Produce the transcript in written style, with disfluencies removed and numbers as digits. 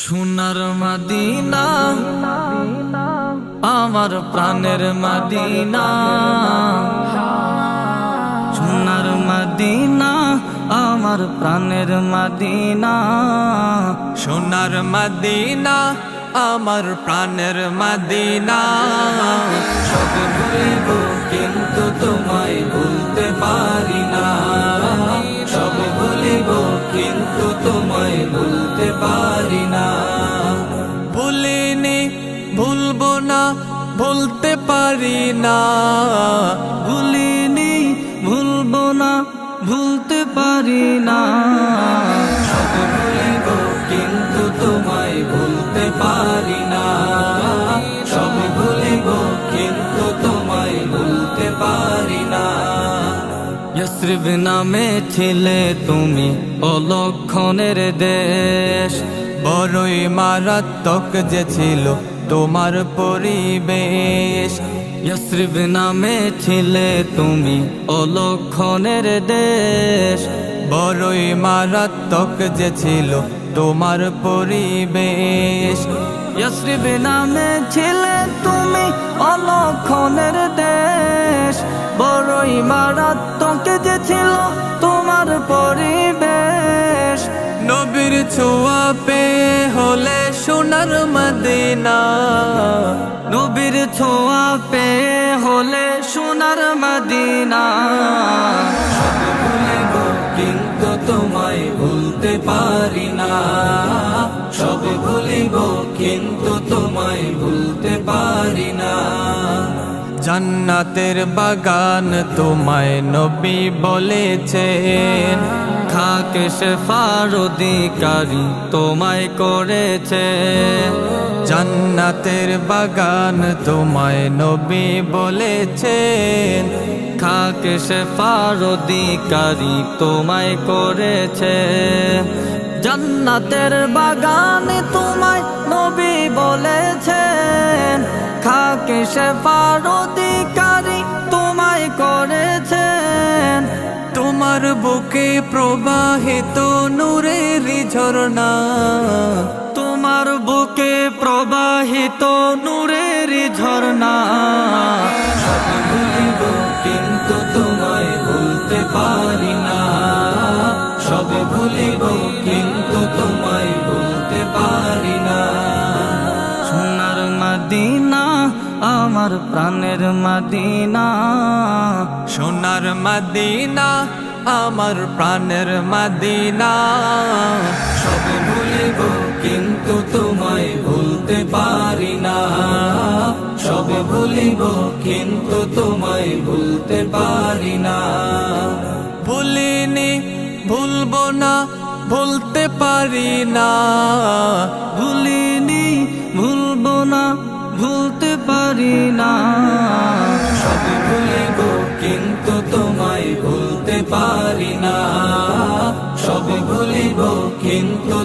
সোনার মদিনা আমার প্রাণের মদিনা, সোনার মদিনা আমার প্রাণের মদিনা, সোনার মদিনা আমার প্রাণের মদিনা। সব ভুলিব কিন্তু তোমায় ভুলতে পারি না, সব ভুলিব কিন্তু তোমায় ভুলতে পারি না। ভুলিনি ভুলবো না ভুলতে পারি না, ভুলিনি ভুলবো না ভুলতে পারি না। সব ভুলিব কিন্তু তোমায় ভুলতে পারি না, সব ভুলিব কিন্তু তোমায় ভুলতে পারি না। ইয়াসরিব নামে ছিলে তুমি অলক্ষণের দেশ, বড়ই মারাত্মক যে ছিল তোমার পরিবেশ। ইয়াসরিব নামে ছিলে তুমি অলক্ষণের দেশ, বড়ই মারাত্মক যে ছিল তোমার পরিবেশ। ইয়াসরিব নামে ছিলে তুমি অলক্ষণের দেশ, বড়ই মারাত্মক যে ছিল তোমার পরিবেশ। নবীর ছোঁয়া পেয়ে হলে সোনার মদিনা, নবীর ছোঁয়া পেয়ে হলে সোনার মদিনা। সব ভুলিব কিন্তু তোমায় ভুলতে পারি না, সব ভুলিব কিন্তু তোমায় ভুলতে পারি না। জান্নাতের বাগান তোমায় নবী বলেছেন, খাকে শেফার অধিকারী তোমায় করেছে। জান্নাতের বাগান তোমায় নবী বলেছেন, খাকে শেফার অধিকারী তোমায় করেছে। জান্নাতের বাগানে তোমায় নবী বলেছেন, খাকে শেফার অধিকারী তোমায় করেছেন। তোমার বুকে প্রবাহিত নূরের ঝরনা, তোমার বুকে প্রবাহিত নূরের ঝরনা। সব ভুলিব কিন্তু তোমায় ভুলতে পারি না, সব ভুলিব কিন্তু তোমায় ভুলতে পারি না। সোনার মদিনা আমার প্রাণের মদিনা, সোনার মদিনা আমার প্রাণের মদিনা। সব ভুলিব কিন্তু তোমায় ভুলতে পারি না, সব ভুলিব কিন্তু তোমায় ভুলতে পারি না। ভুলিনি ভুলবো না ভুলতে পারি না, ভুলিনি ভুলবো না ভুলতে পারি না। সব ভুলিব কিন্তু তোমায় ভুলতে পারি না, সব ভুলিব কিন্তু